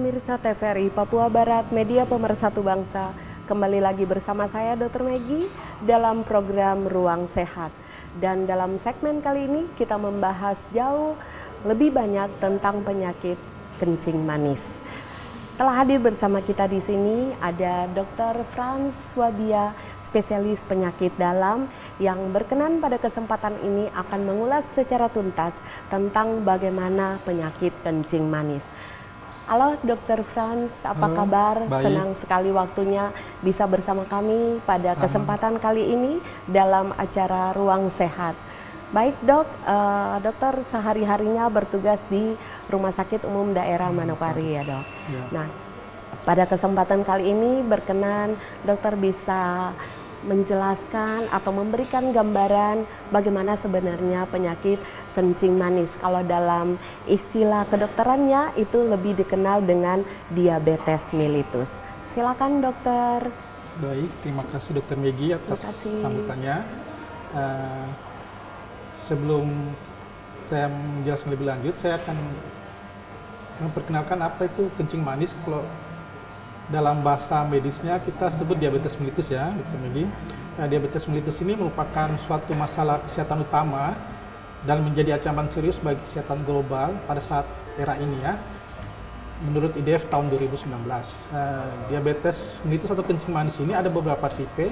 pemirsa TVRI Papua Barat, media pemersatu bangsa. Kembali lagi bersama saya Dr. Meggy dalam program Ruang Sehat. Dan dalam segmen kali ini kita membahas jauh lebih banyak tentang penyakit kencing manis. Telah hadir bersama kita di sini ada Dr. Frans Swabia, spesialis penyakit dalam yang berkenan pada kesempatan ini akan mengulas secara tuntas tentang bagaimana penyakit kencing manis. Halo Dr. Frans, apa kabar? Baik. Senang sekali waktunya bisa bersama kami pada kesempatan kali ini dalam acara Ruang Sehat. Baik dok, dokter sehari-harinya bertugas di Rumah Sakit Umum Daerah Manokwari ya dok. Ya. Nah, pada kesempatan kali ini berkenan dokter bisa menjelaskan atau memberikan gambaran bagaimana sebenarnya penyakit kencing manis. Kalau dalam istilah kedokterannya itu lebih dikenal dengan diabetes mellitus. Silakan dokter. Baik, terima kasih Dr. Meggy atas sambutannya. Sebelum saya menjelaskan lebih lanjut, saya akan memperkenalkan apa itu kencing manis. Kalau dalam bahasa medisnya kita sebut diabetes mellitus ya, Dr. Meggy. Diabetes mellitus ini merupakan suatu masalah kesehatan utama dan menjadi ancaman serius bagi kesehatan global pada saat era ini ya. Menurut IDF tahun 2019, diabetes mellitus atau kencing manis ini ada beberapa tipe.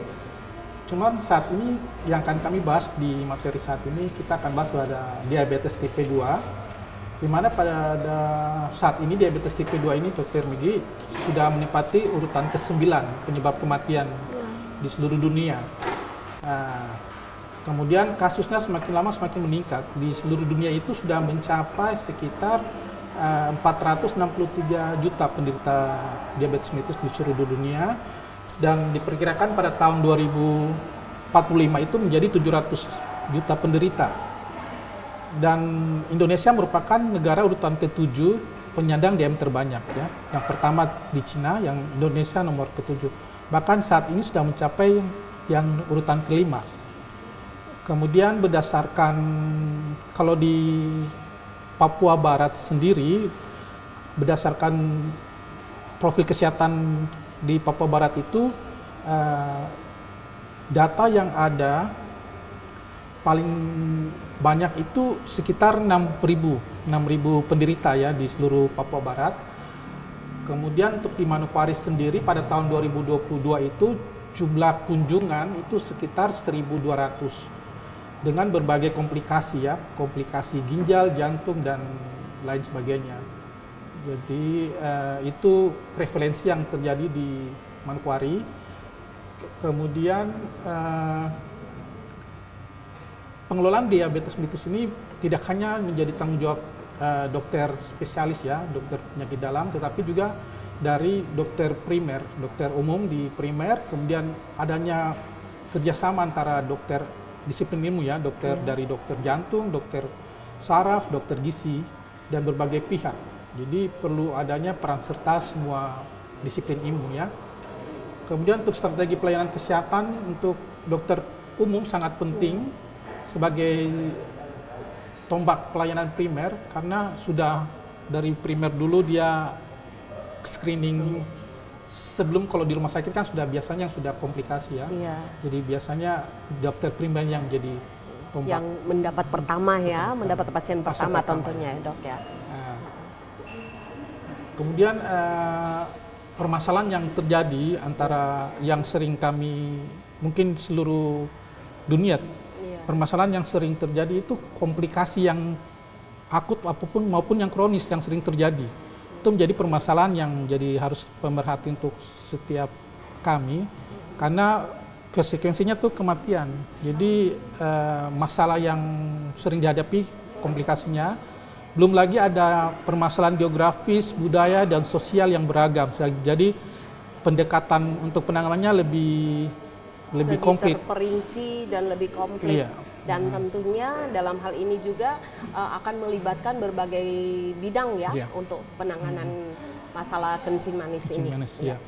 Cuman saat ini yang akan kami bahas di materi saat ini, kita akan bahas pada diabetes tipe 2. Di mana pada saat ini diabetes tipe 2 ini Dr. Meggy sudah menempati urutan ke-9 penyebab kematian di seluruh dunia. Kemudian kasusnya semakin lama semakin meningkat. Di seluruh dunia itu sudah mencapai sekitar 463 juta penderita diabetes mellitus di seluruh dunia. Dan diperkirakan pada tahun 2045 itu menjadi 700 juta penderita. Dan Indonesia merupakan negara urutan ke-7 penyandang DM terbanyak ya. Yang pertama di Cina, yang Indonesia nomor ke-7. Bahkan saat ini sudah mencapai yang urutan ke-5. Kemudian berdasarkan kalau di Papua Barat sendiri, berdasarkan profil kesehatan di Papua Barat itu, data yang ada paling banyak itu sekitar 6.000 penderita ya di seluruh Papua Barat. Kemudian untuk di Manokwari sendiri pada tahun 2022 itu jumlah kunjungan itu sekitar 1.200 dengan berbagai komplikasi ya, komplikasi ginjal, jantung dan lain sebagainya. Jadi itu prevalensi yang terjadi di Manokwari. Kemudian pengelolaan diabetes mellitus ini tidak hanya menjadi tanggung jawab dokter spesialis ya, dokter penyakit dalam, tetapi juga dari dokter primer, dokter umum di primer, kemudian adanya kerjasama antara dokter disiplin ilmu ya, dokter dari dokter jantung, dokter saraf, dokter gizi, dan berbagai pihak. Jadi perlu adanya peran serta semua disiplin ilmu ya. Kemudian untuk strategi pelayanan kesehatan untuk dokter umum sangat penting sebagai tombak pelayanan primer, karena sudah dari primer dulu dia screening sebelum kalau di rumah sakit kan sudah biasanya yang sudah komplikasi ya. Iya. Jadi biasanya dokter primer yang menjadi tombak. Yang mendapat pertama ya, mendapat pasien pertama tentunya ya dok ya. Kemudian permasalahan yang terjadi antara yang sering kami mungkin seluruh dunia. Permasalahan yang sering terjadi itu komplikasi yang akut apapun maupun yang kronis yang sering terjadi. Itu menjadi permasalahan yang jadi harus pemerhati untuk setiap kami, karena konsekuensinya tuh kematian. Jadi masalah yang sering dihadapi komplikasinya, belum lagi ada permasalahan geografis, budaya dan sosial yang beragam. Jadi pendekatan untuk penanganannya lebih komplit, terperinci dan lebih komplit. Iya. Dan tentunya dalam hal ini juga akan melibatkan berbagai bidang ya untuk penanganan masalah kencing manis ini. Ya.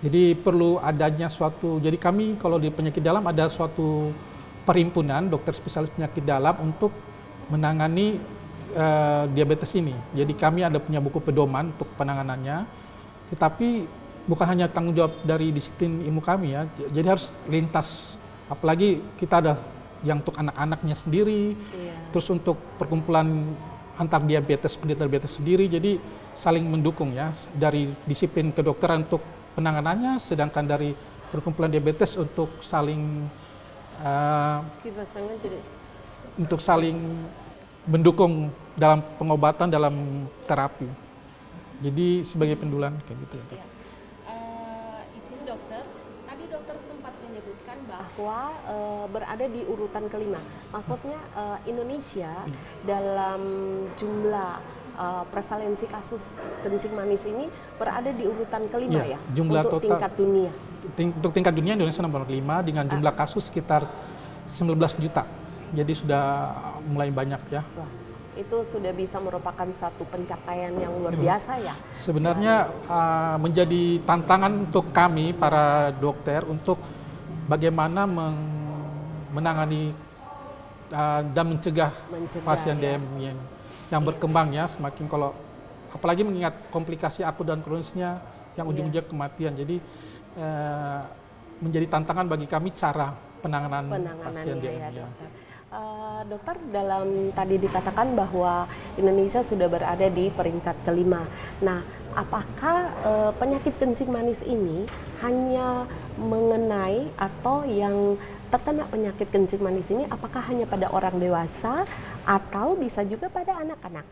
Jadi perlu adanya suatu, jadi kami kalau di penyakit dalam ada suatu perhimpunan dokter spesialis penyakit dalam untuk menangani diabetes ini. Jadi kami ada punya buku pedoman untuk penanganannya, tetapi bukan hanya tanggung jawab dari disiplin ilmu kami ya, jadi harus lintas. Apalagi kita ada yang untuk anak-anaknya sendiri, terus untuk perkumpulan antar diabetes, penderita diabetes sendiri, jadi saling mendukung ya, dari disiplin kedokteran untuk penanganannya, sedangkan dari perkumpulan diabetes untuk saling mendukung dalam pengobatan, dalam terapi. Jadi sebagai pendulang kayak gitu ya. Izin dokter, tadi dokter sempat menyebutkan bahwa berada di urutan kelima. Maksudnya Indonesia dalam jumlah prevalensi kasus kencing manis ini berada di urutan kelima ya, jumlah untuk total, tingkat dunia. Untuk tingkat dunia Indonesia nomor 5 dengan jumlah kasus sekitar 19 juta. Jadi sudah mulai banyak ya. Wah, itu sudah bisa merupakan satu pencapaian yang luar biasa ya. Sebenarnya menjadi tantangan untuk kami para dokter untuk bagaimana menangani dan mencegah pasien DM yang berkembang ya, semakin kalau apalagi mengingat komplikasi akut dan kronisnya yang ujung-ujungnya kematian. Jadi menjadi tantangan bagi kami cara penanganan pasien DM ya. Dokter, dalam tadi dikatakan bahwa Indonesia sudah berada di peringkat kelima. Nah, apakah penyakit kencing manis ini hanya mengenai atau yang terkena penyakit kencing manis ini apakah hanya pada orang dewasa atau bisa juga pada anak-anak?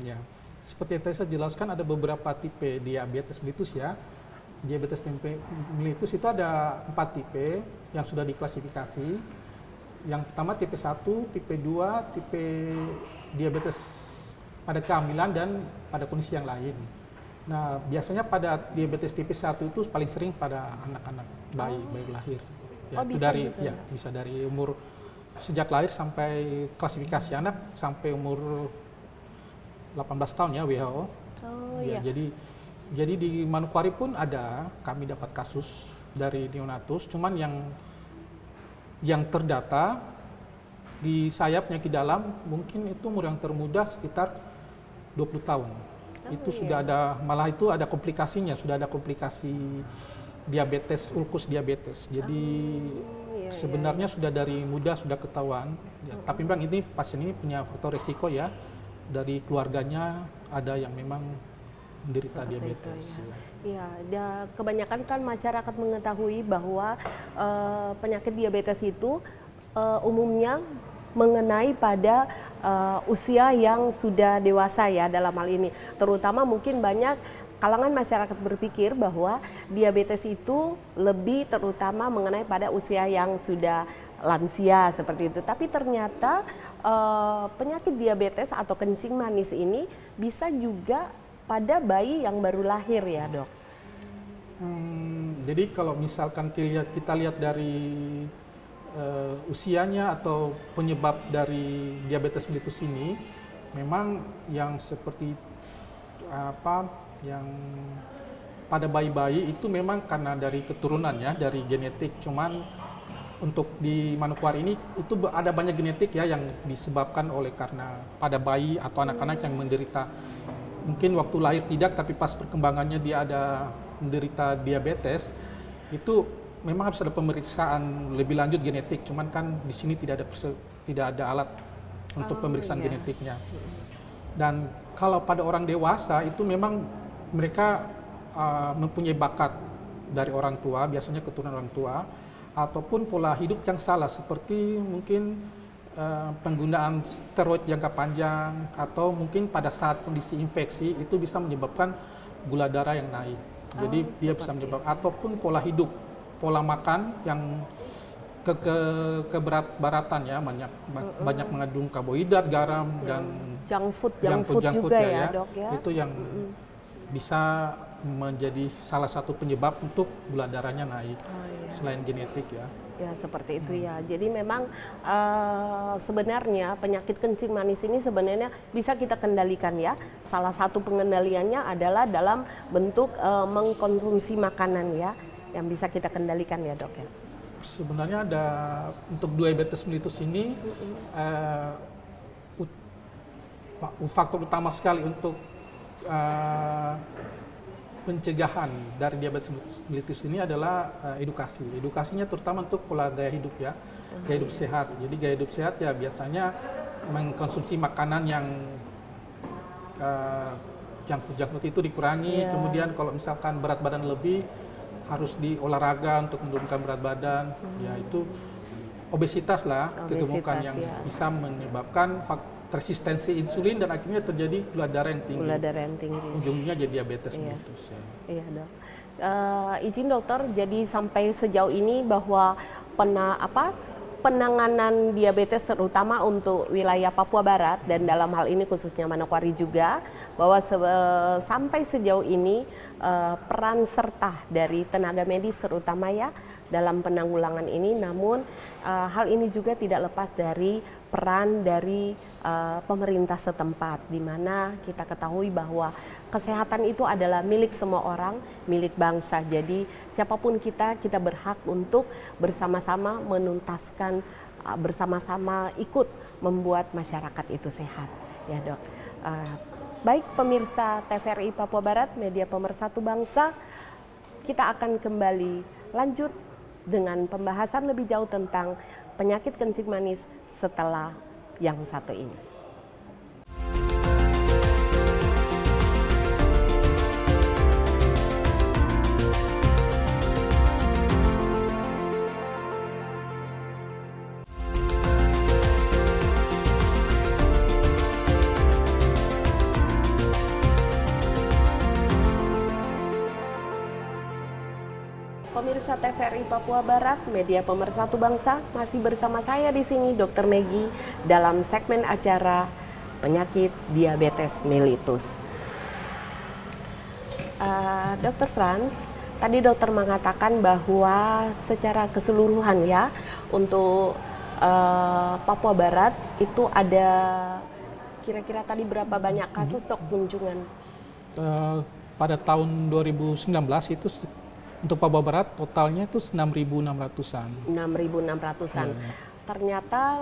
Ya, seperti yang tadi saya jelaskan ada beberapa tipe diabetes mellitus ya. Diabetes mellitus itu ada 4 tipe yang sudah diklasifikasi. Yang pertama tipe 1, tipe 2, tipe diabetes pada kehamilan dan pada kondisi yang lain. Nah, biasanya pada diabetes tipe 1 itu paling sering pada anak-anak, bayi lahir. Ya, itu dari juga. Ya, bisa dari umur sejak lahir sampai klasifikasi anak sampai umur 18 tahun ya WHO. Ya, jadi di Manokwari pun ada, kami dapat kasus dari neonatus, cuman yang terdata di sayap penyakit dalam mungkin itu umur yang termuda sekitar 20 tahun. Itu sudah ada, malah itu ada komplikasinya, sudah ada komplikasi diabetes, ulkus diabetes. Jadi sebenarnya sudah dari muda sudah ketahuan. Ya, tapi memang ini pasien ini punya faktor risiko ya, dari keluarganya ada yang memang menderita diabetes. Ya, kebanyakan kan masyarakat mengetahui bahwa penyakit diabetes itu umumnya mengenai pada usia yang sudah dewasa ya dalam hal ini. Terutama mungkin banyak kalangan masyarakat berpikir bahwa diabetes itu lebih terutama mengenai pada usia yang sudah lansia seperti itu. Tapi ternyata penyakit diabetes atau kencing manis ini bisa juga pada bayi yang baru lahir ya dok. Jadi kalau misalkan kita lihat dari usianya atau penyebab dari diabetes mellitus ini, memang yang seperti yang pada bayi-bayi itu memang karena dari keturunan ya, dari genetik. Cuman untuk di Manokwari ini itu ada banyak genetik ya yang disebabkan oleh karena pada bayi atau anak-anak yang menderita. Mungkin waktu lahir tidak, tapi pas perkembangannya dia ada menderita diabetes, itu memang harus ada pemeriksaan lebih lanjut genetik. Cuman kan di sini tidak ada alat untuk pemeriksaan genetiknya. Dan kalau pada orang dewasa itu memang mereka mempunyai bakat dari orang tua, biasanya keturunan orang tua, ataupun pola hidup yang salah seperti mungkin penggunaan steroid jangka panjang atau mungkin pada saat kondisi infeksi itu bisa menyebabkan gula darah yang naik. Jadi dia bisa menyebabkan, ataupun pola hidup, pola makan yang keberat-baratan ya, banyak mengandung karbohidrat, garam dan junk food juga ya dok ya. Itu yang bisa menjadi salah satu penyebab untuk gula darahnya naik selain genetik ya. Ya seperti itu ya. Jadi memang sebenarnya penyakit kencing manis ini sebenarnya bisa kita kendalikan ya. Salah satu pengendaliannya adalah dalam bentuk mengkonsumsi makanan ya, yang bisa kita kendalikan ya dok ya. Sebenarnya ada untuk diabetes mellitus ini faktor utama sekali untuk pencegahan dari diabetes mellitus ini adalah edukasi. Edukasinya terutama untuk pola gaya hidup ya, gaya hidup sehat. Jadi gaya hidup sehat ya biasanya mengkonsumsi makanan yang junk food itu dikurangi. Kemudian kalau misalkan berat badan lebih harus diolahraga untuk menurunkan berat badan. Ya itu obesitas lah, kegemukan yang bisa menyebabkan resistensi insulin dan akhirnya terjadi gula darah yang tinggi. Gula darah yang tinggi. Ujungnya jadi diabetes mellitus. Ya. Iya dok. Izin dokter, jadi sampai sejauh ini bahwa penanganan diabetes terutama untuk wilayah Papua Barat dan dalam hal ini khususnya Manokwari juga, bahwa sampai sejauh ini peran serta dari tenaga medis terutama ya dalam penanggulangan ini, namun hal ini juga tidak lepas dari peran dari pemerintah setempat, di mana kita ketahui bahwa kesehatan itu adalah milik semua orang, milik bangsa. Jadi siapapun kita berhak untuk bersama-sama menuntaskan, bersama-sama ikut membuat masyarakat itu sehat, ya dok. Baik pemirsa TVRI Papua Barat, media pemersatu bangsa, kita akan kembali lanjut dengan pembahasan lebih jauh tentang penyakit kencing manis setelah yang satu ini. Pemirsa TVRI Papua Barat, media pemersatu bangsa, masih bersama saya di sini Dr. Meggy dalam segmen acara penyakit diabetes mellitus. Dr. Franz, tadi dokter mengatakan bahwa secara keseluruhan ya untuk Papua Barat itu ada kira-kira tadi berapa banyak kasus dok kunjungan? Pada tahun 2019 itu untuk Papua Barat totalnya itu 6.600-an. 6.600-an. Ternyata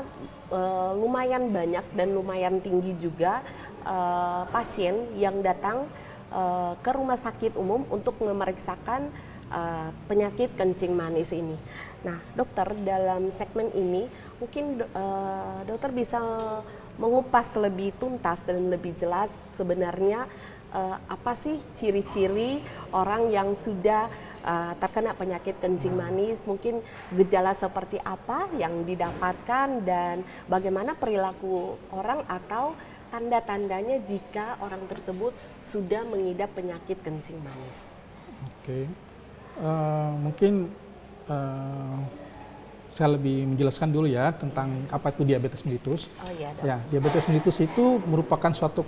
lumayan banyak dan lumayan tinggi juga pasien yang datang ke rumah sakit umum untuk memeriksakan penyakit kencing manis ini. Nah, dokter, dalam segmen ini mungkin dokter bisa mengupas lebih tuntas dan lebih jelas sebenarnya apa sih ciri-ciri orang yang sudah terkena penyakit kencing manis, mungkin gejala seperti apa yang didapatkan dan bagaimana perilaku orang atau tanda-tandanya jika orang tersebut sudah mengidap penyakit kencing manis. Oke, mungkin saya lebih menjelaskan dulu ya tentang apa itu diabetes mellitus. Oh iya dok. Ya, diabetes mellitus itu merupakan suatu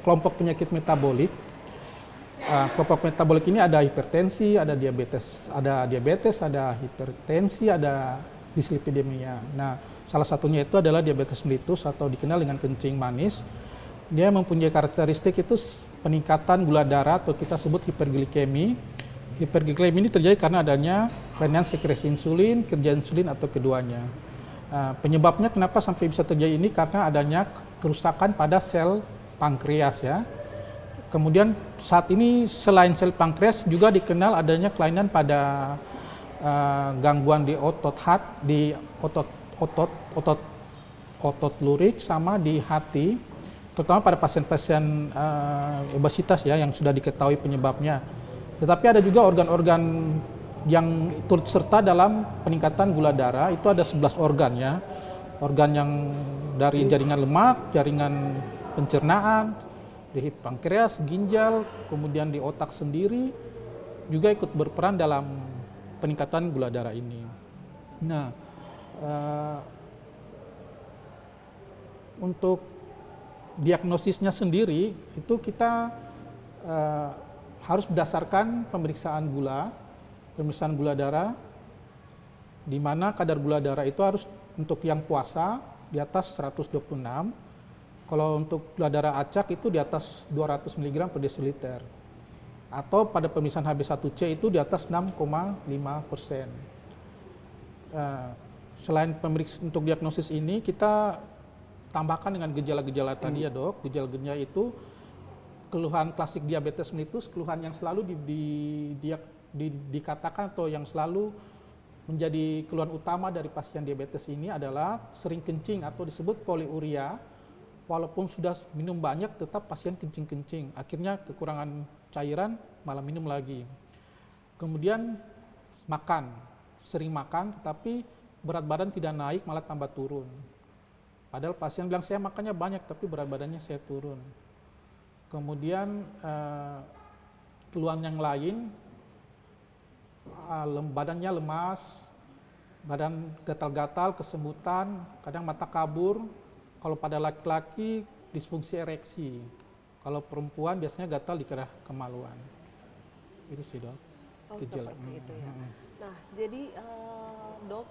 kelompok penyakit metabolik. Kelompok metabolik ini ada hipertensi, ada diabetes, ada hipertensi, ada dislipidemia. Nah, salah satunya itu adalah diabetes mellitus atau dikenal dengan kencing manis. Dia mempunyai karakteristik itu peningkatan gula darah atau kita sebut hiperglikemi. Hiperglikemi ini terjadi karena adanya kelainan sekresi insulin, kerja insulin atau keduanya. Penyebabnya kenapa sampai bisa terjadi ini karena adanya kerusakan pada sel pankreas ya. Kemudian saat ini selain sel pankreas juga dikenal adanya kelainan pada gangguan di otot otot lurik sama di hati, terutama pada pasien-pasien obesitas ya yang sudah diketahui penyebabnya. Tetapi ada juga organ-organ yang turut serta dalam peningkatan gula darah, itu ada 11 organ ya. Organ yang dari jaringan lemak, jaringan pencernaan, di pankreas, ginjal, kemudian di otak sendiri juga ikut berperan dalam peningkatan gula darah ini. Nah, untuk diagnosisnya sendiri itu kita harus berdasarkan pemeriksaan gula darah, di mana kadar gula darah itu harus untuk yang puasa di atas 126. Kalau untuk gula darah acak itu di atas 200 mg per desiliter. Atau pada pemeriksaan HB1C itu di atas 6,5%. Selain pemeriksaan untuk diagnosis ini, kita tambahkan dengan gejala-gejala tadi ya dok. Gejala-gejala itu keluhan klasik diabetes mellitus, keluhan yang selalu dikatakan atau yang selalu menjadi keluhan utama dari pasien diabetes ini adalah sering kencing atau disebut poliuria. Walaupun sudah minum banyak, tetap pasien kencing-kencing. Akhirnya kekurangan cairan, malah minum lagi. Kemudian makan, sering makan, tetapi berat badan tidak naik, malah tambah turun. Padahal pasien bilang, saya makannya banyak, tapi berat badannya saya turun. Kemudian keluhan yang lain, badannya lemas, badan gatal-gatal, kesemutan, kadang mata kabur. Kalau pada laki-laki disfungsi ereksi, kalau perempuan biasanya gatal di kerah kemaluan. Itu sih dok. Oh, seperti itu ya. Nah, jadi dok,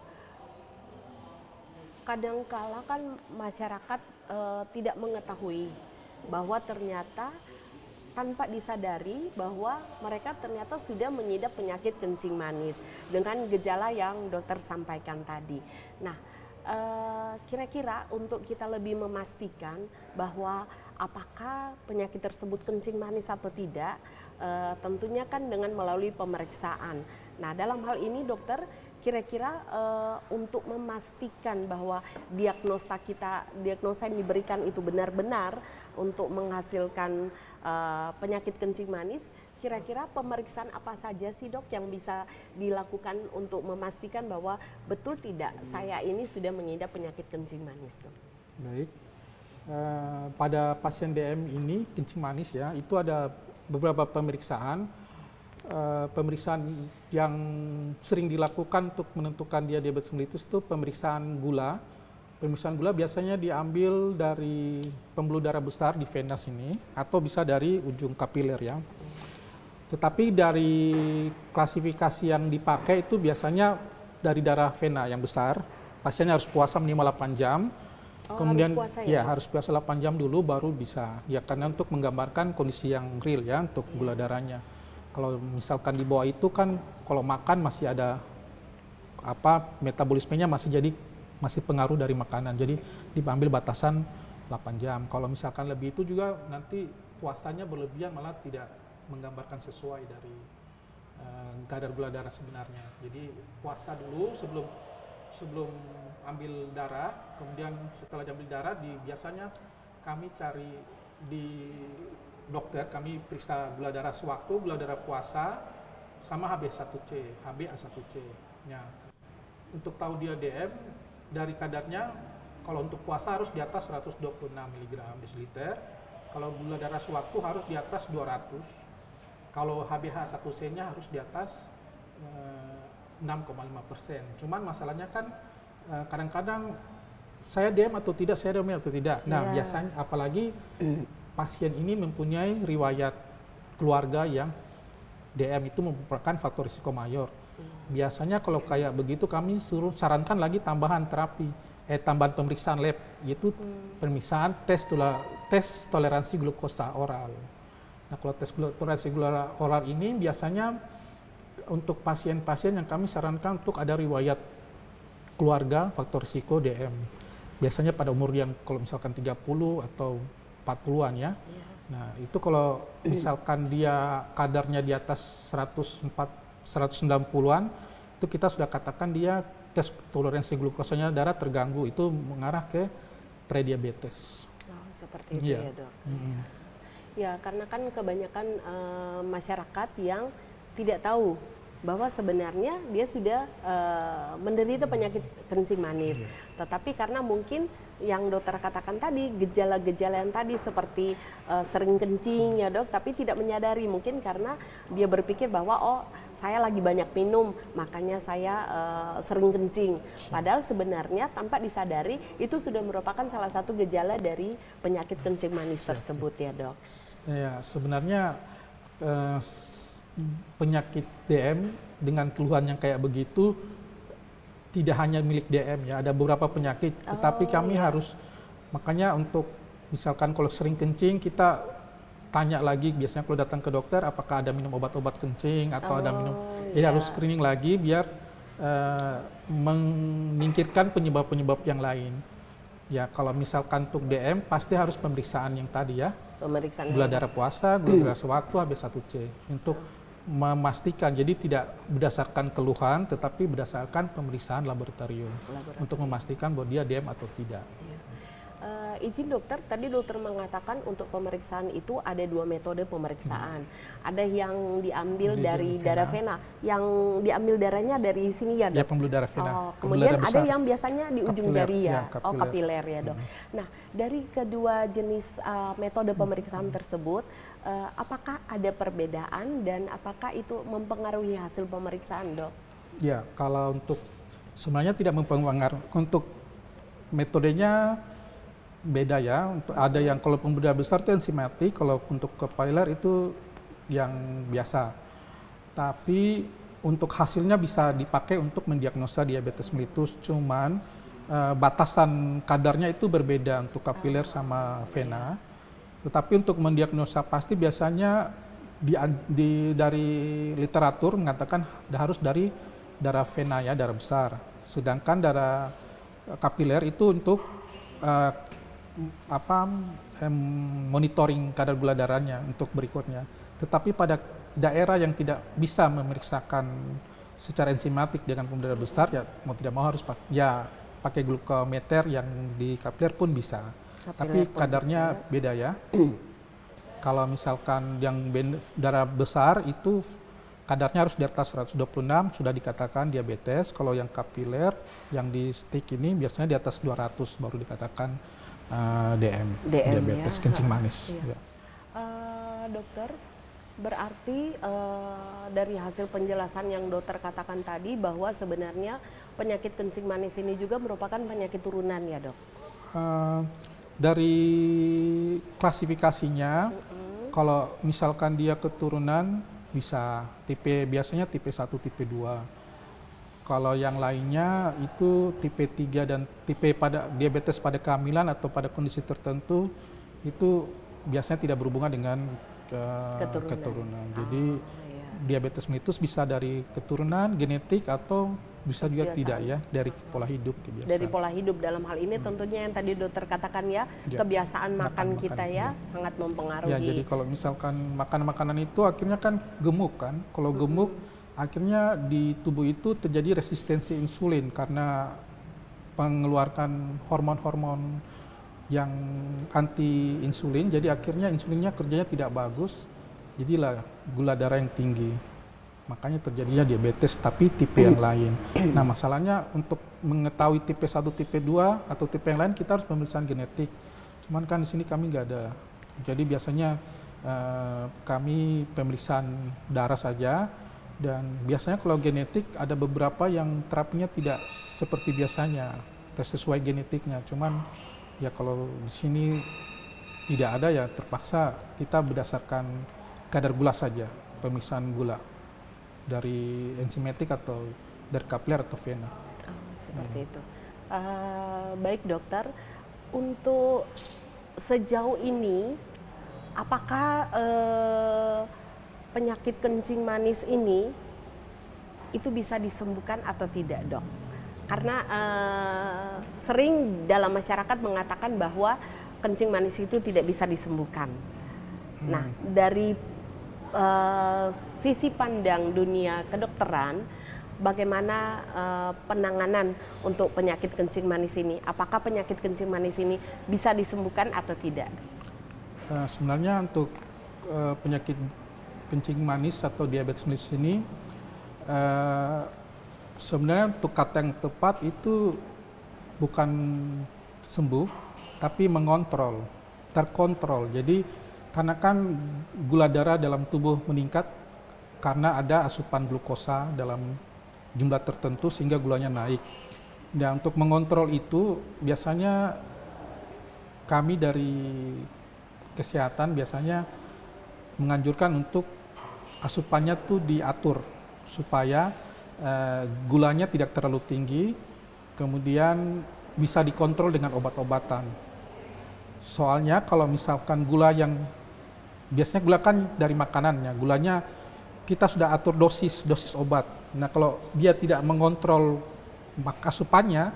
kadangkala kan masyarakat tidak mengetahui bahwa ternyata tanpa disadari bahwa mereka ternyata sudah mengidap penyakit kencing manis dengan gejala yang dokter sampaikan tadi. Nah, kira-kira untuk kita lebih memastikan bahwa apakah penyakit tersebut kencing manis atau tidak, tentunya kan dengan melalui pemeriksaan. Nah, dalam hal ini dokter, kira-kira untuk memastikan bahwa diagnosa yang diberikan itu benar-benar untuk menghasilkan penyakit kencing manis, kira-kira pemeriksaan apa saja sih dok yang bisa dilakukan untuk memastikan bahwa betul tidak saya ini sudah mengidap penyakit kencing manis dok? Baik, pada pasien DM ini kencing manis ya, itu ada beberapa pemeriksaan. Pemeriksaan yang sering dilakukan untuk menentukan dia diabetes mellitus itu pemeriksaan gula. Pemeriksaan gula biasanya diambil dari pembuluh darah besar di vena sini atau bisa dari ujung kapiler ya. Tetapi dari klasifikasi yang dipakai itu biasanya dari darah vena yang besar. Pasiennya harus puasa minimal 8 jam. Kemudian harus puasa ya? Harus puasa 8 jam dulu baru bisa. Ya karena untuk menggambarkan kondisi yang real ya untuk gula darahnya. Kalau misalkan di bawah itu kan kalau makan masih ada metabolismenya masih pengaruh dari makanan. Jadi diambil batasan 8 jam. Kalau misalkan lebih itu juga nanti puasanya berlebihan malah tidak menggambarkan sesuai dari kadar gula darah sebenarnya. Jadi puasa dulu sebelum ambil darah, kemudian setelah diambil darah biasanya kami cari di dokter, kami periksa gula darah sewaktu, gula darah puasa, sama HbA1c. Ya. Untuk tahu dia DM, dari kadarnya, kalau untuk puasa harus di atas 126 mg desiliter, kalau gula darah sewaktu harus di atas 200. Kalau HbA1c-nya harus di atas 6,5%. Cuman masalahnya kan kadang-kadang saya DM atau tidak. Nah, biasanya apalagi pasien ini mempunyai riwayat keluarga yang DM itu merupakan faktor risiko mayor. Biasanya kalau kayak begitu kami sarankan lagi tambahan pemeriksaan lab, yaitu pemeriksaan tes toleransi glukosa oral. Nah, kalau tes toleransi glukosa oral ini biasanya untuk pasien-pasien yang kami sarankan untuk ada riwayat keluarga faktor risiko DM. Biasanya pada umur yang kalau misalkan 30 atau 40-an ya. Nah, itu kalau misalkan dia kadarnya di atas 190-an, itu kita sudah katakan dia tes toleransi glukosanya darah terganggu, itu mengarah ke prediabetes. Oh, seperti itu ya dok. Ya, karena kan kebanyakan masyarakat yang tidak tahu bahwa sebenarnya dia sudah menderita penyakit kencing manis. Tetapi karena mungkin yang dokter katakan tadi, gejala-gejala yang tadi seperti sering kencing ya dok, tapi tidak menyadari, mungkin karena dia berpikir bahwa oh saya lagi banyak minum makanya saya sering kencing. Padahal sebenarnya tanpa disadari itu sudah merupakan salah satu gejala dari penyakit kencing manis tersebut ya dok. Ya, sebenarnya penyakit DM dengan keluhan yang kayak begitu tidak hanya milik DM ya, ada beberapa penyakit, tetapi kami harus, makanya untuk misalkan kalau sering kencing kita tanya lagi biasanya kalau datang ke dokter apakah ada minum obat-obat kencing atau ada minum, jadi harus screening lagi biar menyingkirkan penyebab-penyebab yang lain. Ya, kalau misalkan untuk DM pasti harus pemeriksaan yang tadi ya, Pemeriksaan gula darah puasa, gula darah sewaktu, HB1C untuk memastikan. Jadi tidak berdasarkan keluhan, tetapi berdasarkan pemeriksaan laboratorium untuk memastikan bahwa dia DM atau tidak. Izin dokter, tadi dokter mengatakan untuk pemeriksaan itu ada 2 metode pemeriksaan. Ada yang diambil dari darah vena, yang diambil darahnya dari sini ya dok? Ya, pembuluh darah vena. Oh, kemudian ada yang biasanya di ujung Kapiler, jari ya? ya, Oh, kapiler ya dok. Nah, dari kedua jenis metode pemeriksaan tersebut, apakah ada perbedaan dan apakah itu mempengaruhi hasil pemeriksaan dok? Ya, kalau untuk sebenarnya tidak mempengaruhi. Untuk metodenya beda ya. Untuk ada yang kalau pembuluh darah besar itu enzimatik, kalau untuk kapiler itu yang biasa. Tapi untuk hasilnya bisa dipakai untuk mendiagnosa diabetes mellitus, cuman batasan kadarnya itu berbeda untuk kapiler sama vena. Tetapi untuk mendiagnosa pasti biasanya dari literatur mengatakan harus dari darah vena ya, darah besar. Sedangkan darah kapiler itu untuk monitoring kadar gula darahnya untuk berikutnya. Tetapi pada daerah yang tidak bisa memeriksakan secara enzimatik dengan pembuluh darah besar, ya mau tidak mau harus pakai glukometer yang di kapiler pun bisa. Tapi kadarnya beda ya. Kalau misalkan yang darah besar itu kadarnya harus di atas 126 sudah dikatakan diabetes. Kalau yang kapiler yang di stick ini biasanya di atas 200 baru dikatakan DM diabetes ya, kencing manis. Iya. Ya. Dokter, berarti dari hasil penjelasan yang dokter katakan tadi bahwa sebenarnya penyakit kencing manis ini juga merupakan penyakit turunan ya dok? Dari klasifikasinya, kalau misalkan dia keturunan bisa biasanya tipe 1, tipe 2. Kalau yang lainnya itu tipe 3 dan tipe pada diabetes pada kehamilan atau pada kondisi tertentu itu biasanya tidak berhubungan dengan keturunan. Jadi diabetes mellitus bisa dari keturunan, genetik atau bisa juga tidak ya dari pola hidup kebiasaan. Dari pola hidup dalam hal ini tentunya yang tadi dokter katakan ya, kebiasaan makan kita ya sangat mempengaruhi. Ya, jadi kalau misalkan makan makanan itu akhirnya kan gemuk kan. Kalau gemuk akhirnya di tubuh itu terjadi resistensi insulin karena mengeluarkan hormon-hormon yang anti insulin, jadi akhirnya insulinnya kerjanya tidak bagus, jadilah gula darah yang tinggi. Makanya terjadinya diabetes tapi tipe yang lain. Nah, masalahnya untuk mengetahui tipe 1, tipe 2 atau tipe yang lain kita harus pemeriksaan genetik. Cuman kan di sini kami nggak ada. Jadi biasanya kami pemeriksaan darah saja. Dan biasanya kalau genetik ada beberapa yang terapinya tidak seperti biasanya, sesuai genetiknya. Cuman ya kalau di sini tidak ada ya terpaksa kita berdasarkan kadar gula saja, pemeriksaan gula dari enzimatik atau dari kapiler atau vena. Seperti itu. Baik dokter, untuk sejauh ini apakah penyakit kencing manis ini itu bisa disembuhkan atau tidak dok? Karena sering dalam masyarakat mengatakan bahwa kencing manis itu tidak bisa disembuhkan. Nah, dari sisi pandang dunia kedokteran, bagaimana penanganan untuk penyakit kencing manis ini? Apakah penyakit kencing manis ini bisa disembuhkan atau tidak? Sebenarnya untuk penyakit kencing manis atau diabetes mellitus ini sebenarnya untuk kata yang tepat itu bukan sembuh tapi mengontrol, terkontrol. Jadi karena kan gula darah dalam tubuh meningkat karena ada asupan glukosa dalam jumlah tertentu sehingga gulanya naik. Dan untuk mengontrol itu biasanya kami dari kesehatan biasanya menganjurkan untuk asupannya tuh diatur supaya gulanya tidak terlalu tinggi, kemudian bisa dikontrol dengan obat-obatan. Soalnya kalau misalkan gula yang biasanya gula kan dari makanannya, gulanya kita sudah atur dosis obat. Nah kalau dia tidak mengontrol asupannya,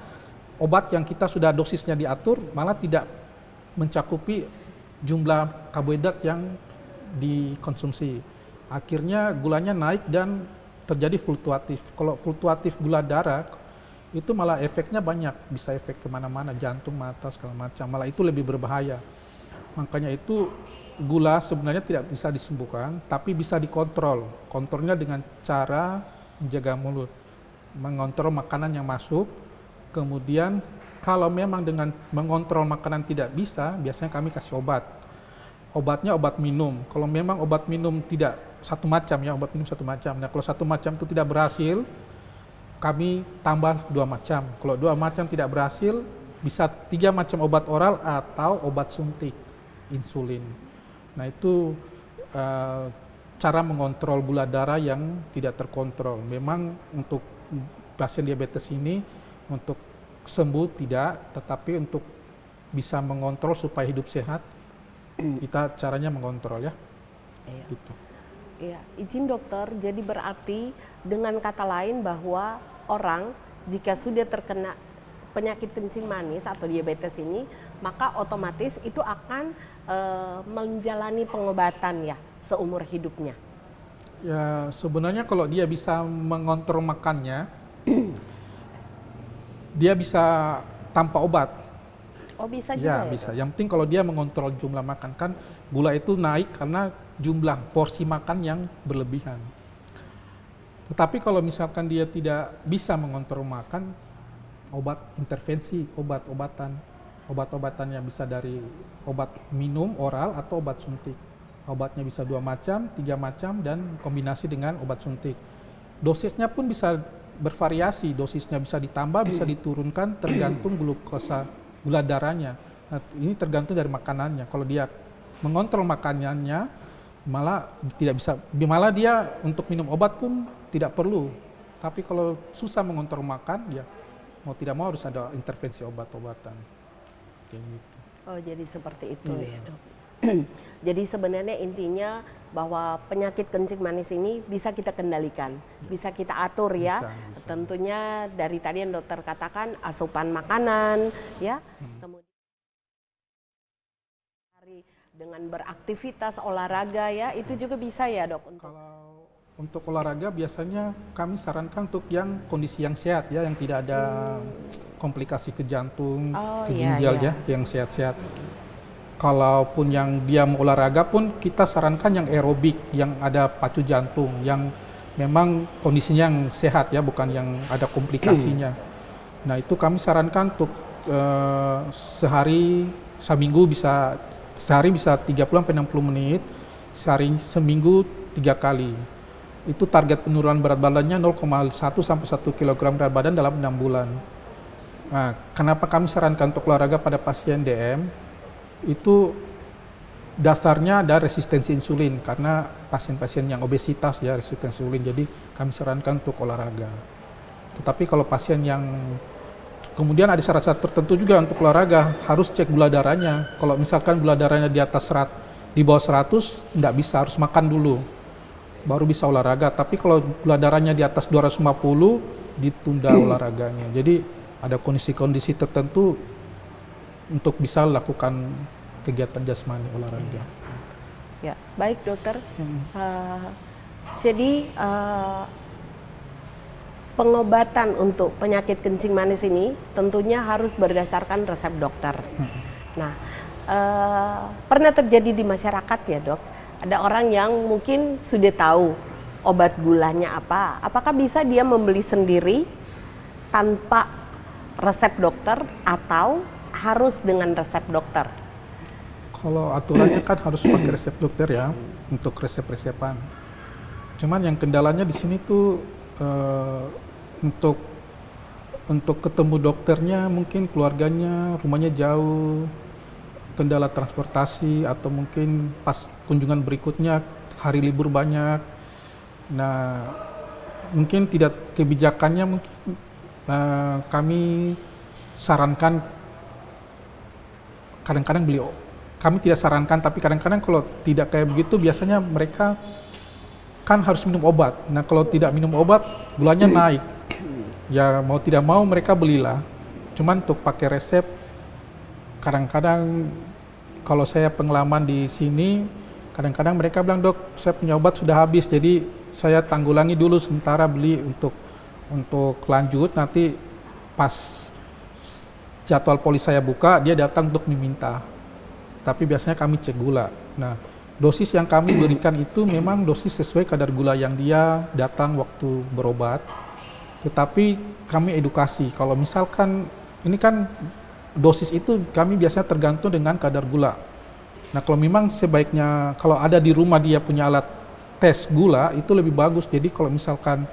obat yang kita sudah dosisnya diatur malah tidak mencakupi jumlah karbohidrat yang dikonsumsi. Akhirnya gulanya naik dan terjadi fluktuatif. Kalau fluktuatif gula darah itu malah efeknya banyak, bisa efek kemana-mana, jantung, mata, segala macam. Malah itu lebih berbahaya. Makanya itu gula sebenarnya tidak bisa disembuhkan, tapi bisa dikontrol. Kontrolnya dengan cara menjaga mulut, mengontrol makanan yang masuk. Kemudian kalau memang dengan mengontrol makanan tidak bisa, biasanya kami kasih obat. Obatnya obat minum. Kalau memang obat minum tidak satu macam ya, obat minum satu macam. Nah kalau satu macam itu tidak berhasil, kami tambah 2 macam. Kalau 2 macam tidak berhasil, bisa 3 macam obat oral atau obat suntik, insulin. Nah itu cara mengontrol gula darah yang tidak terkontrol. Memang untuk pasien diabetes ini untuk sembuh tidak, tetapi untuk bisa mengontrol supaya hidup sehat, kita caranya mengontrol ya. Iya. Gitu. Iya, izin dokter, jadi berarti dengan kata lain bahwa orang jika sudah terkena penyakit kencing manis atau diabetes ini, maka otomatis itu akan menjalani pengobatan ya seumur hidupnya. Ya sebenarnya kalau dia bisa mengontrol makannya, dia bisa tanpa obat. Oh bisa Ya juga ya? bisa. Yang penting kalau dia mengontrol jumlah makan, kan gula itu naik karena jumlah porsi makan yang berlebihan. Tetapi kalau misalkan dia tidak bisa mengontrol makan, obat intervensi, obat-obatannya bisa dari obat minum oral atau obat suntik. Obatnya bisa 2 macam, 3 macam, dan kombinasi dengan obat suntik. Dosisnya pun bisa bervariasi, dosisnya bisa ditambah, bisa diturunkan tergantung gula darahnya. Nah, ini tergantung dari makanannya. Kalau dia mengontrol makanannya, malah tidak bisa, malah dia untuk minum obat pun tidak perlu. Tapi kalau susah mengontrol makan, ya mau tidak mau harus ada intervensi obat-obatan. Kayak gitu. Oh jadi seperti itu ya dok. Jadi sebenarnya intinya bahwa penyakit kencing manis ini bisa kita kendalikan, bisa kita atur ya. Bisa. Tentunya dari tadi yang dokter katakan asupan makanan ya, kemudian dengan beraktivitas olahraga ya, itu juga bisa ya dok untuk. Kalau untuk olahraga biasanya kami sarankan untuk yang kondisi yang sehat ya, yang tidak ada komplikasi ke jantung, ke ginjal ya, yang sehat-sehat. Kalaupun yang dia mau olahraga pun kita sarankan yang aerobik, yang ada pacu jantung, yang memang kondisinya yang sehat ya, bukan yang ada komplikasinya. Nah itu kami sarankan untuk seminggu bisa 30-60 menit, seminggu 3 kali. Itu target penurunan berat badannya 0,1 sampai 1 kg berat badan dalam 6 bulan. Nah, kenapa kami sarankan untuk olahraga pada pasien DM? Itu dasarnya ada resistensi insulin, karena pasien-pasien yang obesitas ya resistensi insulin, jadi kami sarankan untuk olahraga. Tetapi kalau pasien yang kemudian ada syarat-syarat tertentu juga untuk olahraga, harus cek gula darahnya. Kalau misalkan gula darahnya di bawah 100, tidak bisa, harus makan dulu baru bisa olahraga. Tapi kalau gula darahnya di atas 250, ditunda olahraganya. Jadi ada kondisi-kondisi tertentu untuk bisa lakukan kegiatan jasmani olahraga. Ya, baik dokter. Jadi pengobatan untuk penyakit kencing manis ini tentunya harus berdasarkan resep dokter. Nah, pernah terjadi di masyarakat ya dok, ada orang yang mungkin sudah tahu obat gulanya apa, apakah bisa dia membeli sendiri tanpa resep dokter atau harus dengan resep dokter? Kalau aturannya kan harus pakai resep dokter ya, untuk resep-resepan. Cuman yang kendalanya di sini tuh untuk ketemu dokternya mungkin keluarganya, rumahnya jauh, kendala transportasi, atau mungkin pas kunjungan berikutnya hari libur banyak. Nah, mungkin tidak kebijakannya, mungkin kami sarankan kadang-kadang kami tidak sarankan, tapi kadang-kadang kalau tidak kayak begitu biasanya mereka kan harus minum obat. Nah kalau tidak minum obat gulanya naik, ya mau tidak mau mereka belilah Cuman untuk pakai resep, kadang-kadang kalau saya pengalaman di sini, kadang-kadang mereka bilang, dok, saya punya obat sudah habis, jadi saya tanggulangi dulu sementara beli untuk lanjut, nanti pas jadwal polis saya buka, dia datang untuk meminta. Tapi biasanya kami cek gula. Nah, dosis yang kami berikan itu memang dosis sesuai kadar gula yang dia datang waktu berobat. Tetapi kami edukasi, kalau misalkan ini kan dosis itu kami biasanya tergantung dengan kadar gula. Nah, kalau memang sebaiknya kalau ada di rumah dia punya alat tes gula itu lebih bagus. Jadi kalau misalkan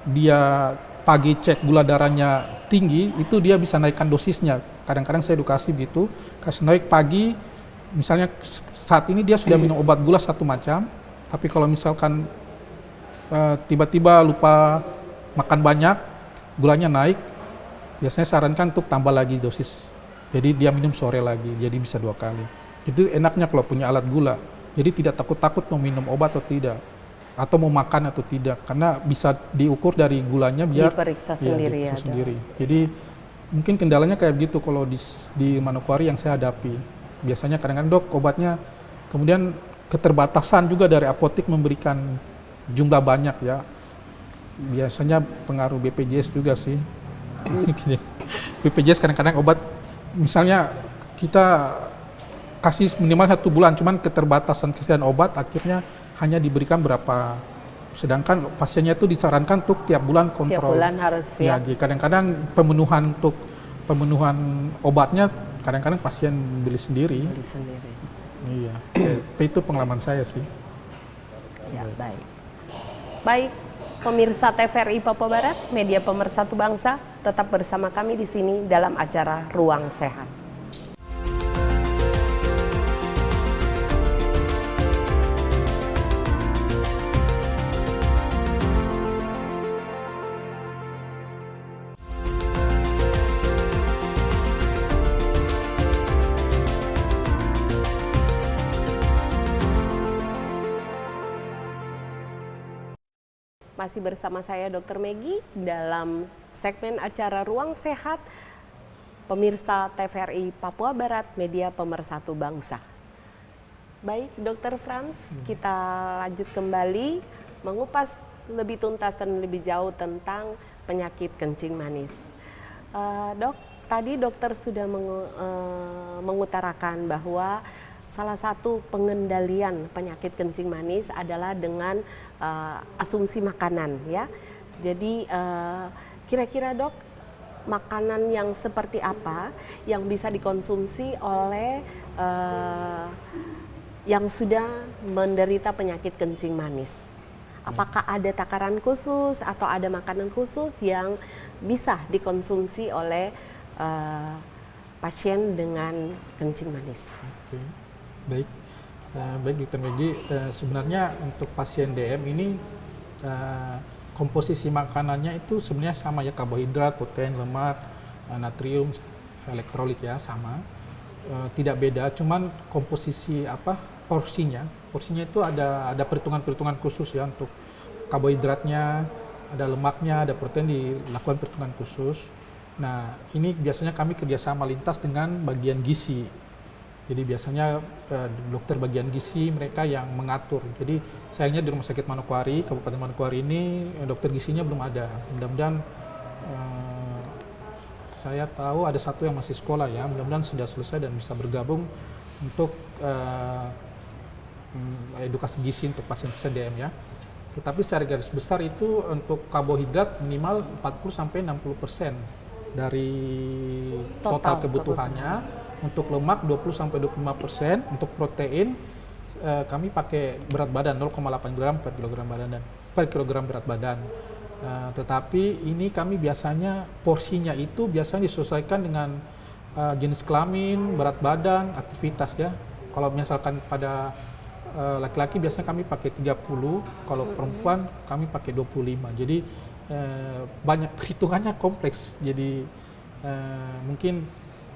dia pagi cek gula darahnya tinggi, itu dia bisa naikkan dosisnya. Kadang-kadang saya edukasi begitu, kasih naik pagi, misalnya saat ini dia sudah minum obat gula satu macam, tapi kalau misalkan tiba-tiba lupa makan banyak, gulanya naik, biasanya sarankan untuk tambah lagi dosis. Jadi dia minum sore lagi, jadi bisa 2 kali. Itu enaknya kalau punya alat gula. Jadi tidak takut-takut mau minum obat atau tidak, atau mau makan atau tidak, karena bisa diukur dari gulanya biar diperiksa sendiri ya. Sendiri. Jadi mungkin kendalanya kayak gitu kalau di Manokwari yang saya hadapi. Biasanya kadang-kadang, dok, obatnya, kemudian keterbatasan juga dari apotek memberikan jumlah banyak ya. Biasanya pengaruh BPJS juga sih. BPJS kadang-kadang obat, misalnya kita kasih minimal 1 bulan, cuman keterbatasan kesediaan obat akhirnya hanya diberikan berapa. Sedangkan pasiennya itu disarankan untuk tiap bulan kontrol. Tiap bulan harus ya. Jadi kadang-kadang pemenuhan obatnya kadang-kadang pasien beli sendiri. Iya. Itu pengalaman saya sih. Ya, baik. Baik, pemirsa TVRI Papua Barat, media pemersatu bangsa, tetap bersama kami di sini dalam acara Ruang Sehat. Masih bersama saya Dr. Meggy dalam segmen acara Ruang Sehat, pemirsa TVRI Papua Barat, media pemersatu bangsa. Baik, Dr. Frans, kita lanjut kembali mengupas lebih tuntas dan lebih jauh tentang penyakit kencing manis. Dok, tadi dokter sudah mengutarakan bahwa salah satu pengendalian penyakit kencing manis adalah dengan asumsi makanan ya. Jadi kira-kira dok, makanan yang seperti apa yang bisa dikonsumsi oleh yang sudah menderita penyakit kencing manis? Apakah ada takaran khusus atau ada makanan khusus yang bisa dikonsumsi oleh pasien dengan kencing manis? Oke. Baik, baik Dr. Meggy. Sebenarnya untuk pasien DM ini komposisi makanannya itu sebenarnya sama ya, karbohidrat, protein, lemak, natrium, elektrolit ya sama, tidak beda. Cuman komposisi porsinya itu ada perhitungan khusus ya, untuk karbohidratnya, ada lemaknya, ada protein, dilakukan perhitungan khusus. Nah ini biasanya kami kerjasama lintas dengan bagian gizi. Jadi biasanya dokter bagian gizi mereka yang mengatur. Jadi sayangnya di Rumah Sakit Manokwari, Kabupaten Manokwari ini dokter gizinya belum ada. Mudah-mudahan saya tahu ada satu yang masih sekolah ya. Mudah-mudahan sudah selesai dan bisa bergabung untuk edukasi gizi untuk pasien-pasien DM ya. Tetapi secara garis besar itu untuk karbohidrat minimal 40-60% dari total kebutuhannya. Untuk lemak 20-25%, untuk protein kami pakai berat badan 0,8 gram per kilogram berat badan. Tetapi ini kami biasanya porsinya itu biasanya disesuaikan dengan jenis kelamin, berat badan, aktivitas ya. Kalau misalkan pada laki-laki biasanya kami pakai 30, kalau perempuan kami pakai 25. Jadi banyak perhitungannya kompleks. Jadi mungkin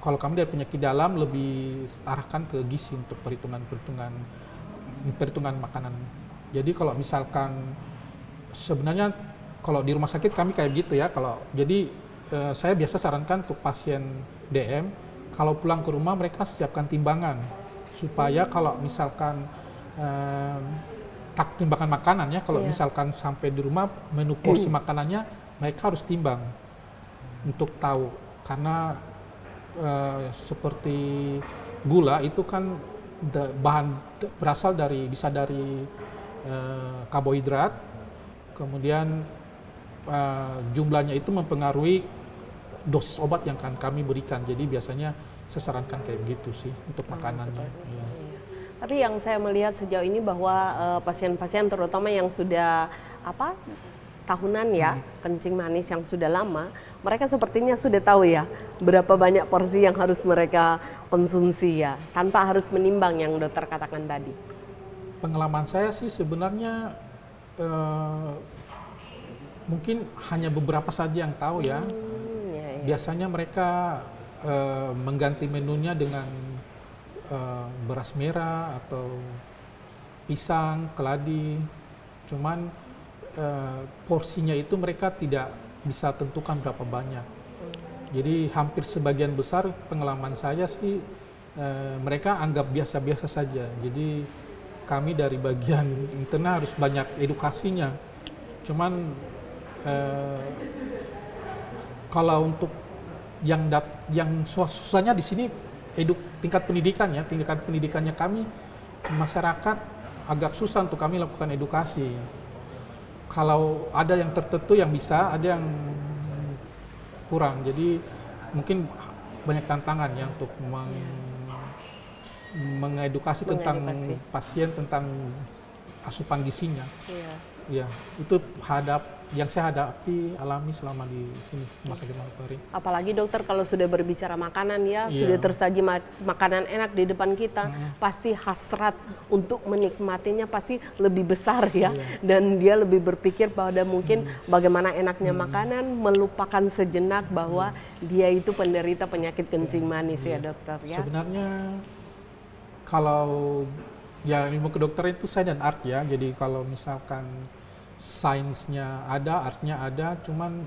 kalau kami dari penyakit dalam lebih arahkan ke gizi untuk perhitungan makanan. Jadi kalau misalkan sebenarnya kalau di rumah sakit kami kayak gitu ya, kalau jadi saya biasa sarankan untuk pasien DM, kalau pulang ke rumah mereka siapkan timbangan supaya kalau misalkan timbangan makanan ya, kalau misalkan sampai di rumah menu porsi makanannya mereka harus timbang untuk tahu, karena seperti gula itu kan berasal bisa dari karbohidrat, kemudian jumlahnya itu mempengaruhi dosis obat yang akan kami berikan. Jadi biasanya saya sarankan kayak begitu sih untuk makanannya. Ya. Tapi yang saya melihat sejauh ini bahwa pasien-pasien terutama yang sudah tahunan ya, kencing manis yang sudah lama, mereka sepertinya sudah tahu ya berapa banyak porsi yang harus mereka konsumsi ya, tanpa harus menimbang yang dokter katakan tadi. Pengalaman saya sih sebenarnya mungkin hanya beberapa saja yang tahu ya. Biasanya mereka mengganti menunya dengan beras merah atau pisang, keladi. Cuman porsinya itu mereka tidak bisa tentukan berapa banyak. Jadi hampir sebagian besar pengalaman saya sih mereka anggap biasa-biasa saja. Jadi kami dari bagian internal harus banyak edukasinya. Cuman kalau untuk yang susahnya di sini tingkat pendidikannya kami masyarakat agak susah untuk kami lakukan edukasi. Kalau ada yang tertentu yang bisa, ada yang kurang. Jadi mungkin banyak tantangan ya untuk mengedukasi tentang pasien tentang asupan gizinya. Ya, itu yang saya alami selama di sini Rumah Sakit Manokwari. Apalagi dokter kalau sudah berbicara makanan ya, sudah tersaji makanan enak di depan kita, pasti hasrat untuk menikmatinya pasti lebih besar ya. Dan dia lebih berpikir pada mungkin bagaimana enaknya makanan, melupakan sejenak bahwa dia itu penderita penyakit kencing manis ya dokter ya. Sebenarnya kalau ya ilmu kedokteran itu sains dan art ya, jadi kalau misalkan sainsnya ada, artnya ada, cuman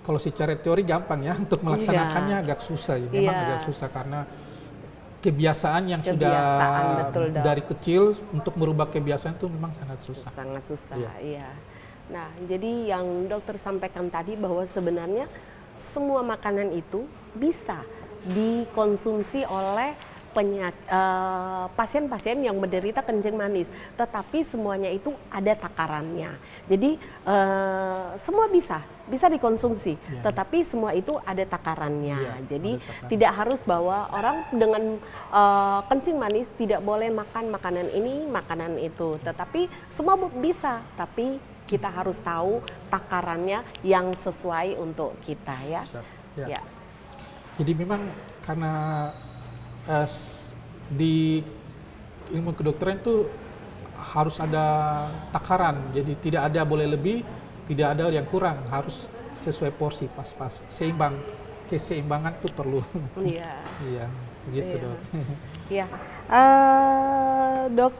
kalau secara teori gampang ya, untuk melaksanakannya agak susah ya, memang agak susah karena kebiasaan yang sudah betul, dari kecil untuk merubah kebiasaan itu memang sangat susah. Sangat susah, iya. Nah, jadi yang dokter sampaikan tadi bahwa sebenarnya semua makanan itu bisa dikonsumsi oleh pasien-pasien yang menderita kencing manis, tetapi semuanya itu ada takarannya. Jadi semua bisa dikonsumsi, tetapi semua itu ada takarannya. Jadi tidak harus bahwa orang dengan kencing manis tidak boleh makan makanan ini, makanan itu, tetapi semua bisa, tapi kita harus tahu takarannya yang sesuai untuk kita ya. Ya. Jadi memang karena di ilmu kedokteran itu harus ada takaran, jadi tidak ada boleh lebih, tidak ada yang kurang, harus sesuai porsi, pas-pas, seimbang. Keseimbangan itu perlu. Iya. Iya, begitu dok. Iya, dok,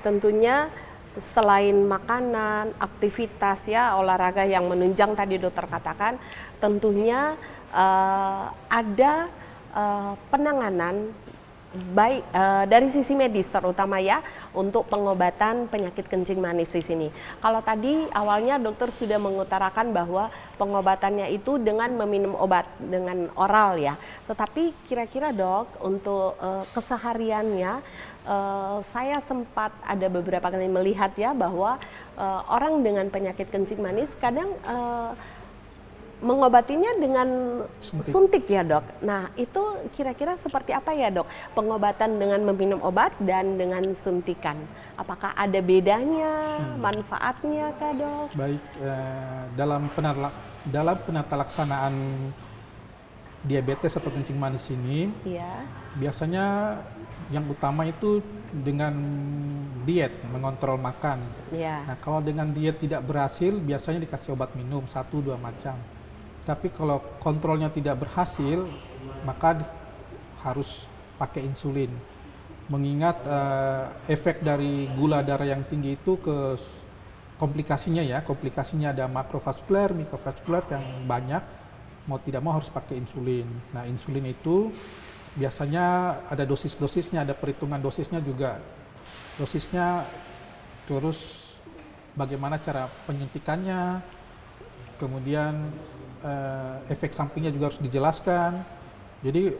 tentunya selain makanan, aktivitas ya, olahraga yang menunjang tadi dokter katakan, tentunya ada penanganan baik dari sisi medis terutama ya untuk pengobatan penyakit kencing manis di sini. Kalau tadi awalnya dokter sudah mengutarakan bahwa pengobatannya itu dengan meminum obat dengan oral ya. Tetapi kira-kira dok untuk kesehariannya saya sempat ada beberapa kali melihat ya bahwa orang dengan penyakit kencing manis kadang mengobatinya dengan suntik ya dok. Nah itu kira-kira seperti apa ya dok? Pengobatan dengan meminum obat dan dengan suntikan. Apakah ada bedanya, manfaatnya kah dok? Baik, dalam penata laksanaan diabetes atau kencing manis ini, biasanya yang utama itu dengan diet, mengontrol makan. Nah kalau dengan diet tidak berhasil, biasanya dikasih obat minum 1-2 macam. Tapi kalau kontrolnya tidak berhasil, maka harus pakai insulin. Mengingat efek dari gula darah yang tinggi itu ke komplikasinya ada makrovaskular, mikrovaskular yang banyak, mau tidak mau harus pakai insulin. Nah, insulin itu biasanya ada dosis-dosisnya, ada perhitungan dosisnya juga. Dosisnya, terus bagaimana cara penyuntikannya, kemudian efek sampingnya juga harus dijelaskan. Jadi